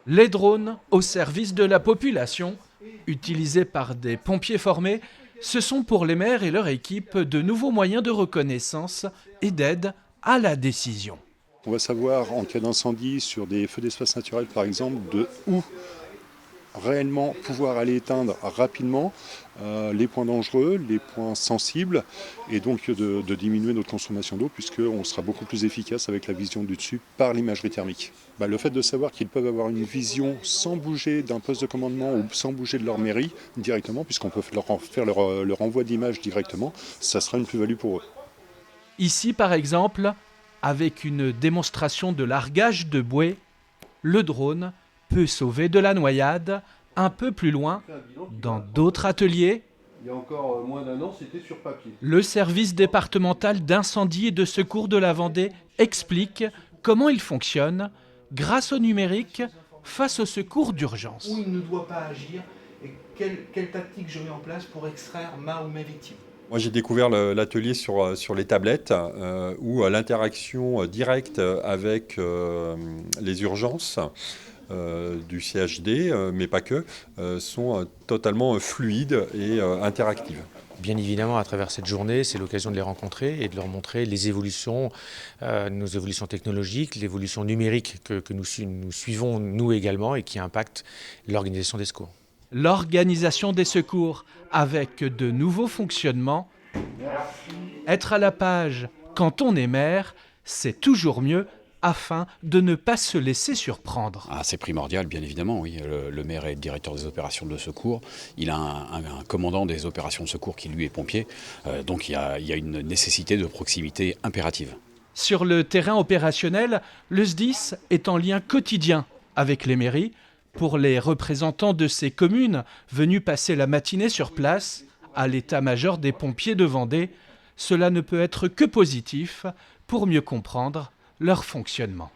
Les drones au service de la population, utilisés par des pompiers formés, ce sont pour les maires et leur équipe de nouveaux moyens de reconnaissance et d'aide à la décision. On va savoir en cas d'incendie sur des feux d'espace naturel par exemple de où réellement pouvoir aller éteindre rapidement les points dangereux, les points sensibles et donc de diminuer notre consommation d'eau puisqu'on sera beaucoup plus efficace avec la vision du dessus par l'imagerie thermique. Le fait de savoir qu'ils peuvent avoir une vision sans bouger d'un poste de commandement ou sans bouger de leur mairie directement puisqu'on peut faire leur envoi d'images directement, ça sera une plus-value pour eux. Ici par exemple, avec une démonstration de largage de bouée, le drone peut sauver de la noyade un peu plus loin, dans d'autres ateliers. Il y a encore moins d'un an, c'était sur papier. Le service départemental d'incendie et de secours de la Vendée explique comment il fonctionne grâce au numérique face aux secours d'urgence. Où il ne doit pas agir et quelle tactique je mets en place pour extraire ma ou mes victimes. Moi, j'ai découvert l'atelier sur les tablettes où l'interaction directe avec les urgences du CHD, mais pas que, sont totalement fluides et interactives. Bien évidemment, à travers cette journée, c'est l'occasion de les rencontrer et de leur montrer les évolutions, nos évolutions technologiques, l'évolution numérique que nous suivons nous également et qui impacte l'organisation des secours. L'organisation des secours avec de nouveaux fonctionnements. Être à la page quand on est maire, c'est toujours mieux afin de ne pas se laisser surprendre. C'est primordial, bien évidemment, oui. Le maire est directeur des opérations de secours. Il a un commandant des opérations de secours qui, lui, est pompier. Donc il y a une nécessité de proximité impérative. Sur le terrain opérationnel, le SDIS est en lien quotidien avec les mairies. Pour les représentants de ces communes venus passer la matinée sur place, à l'état-major des pompiers de Vendée, cela ne peut être que positif pour mieux comprendre leur fonctionnement.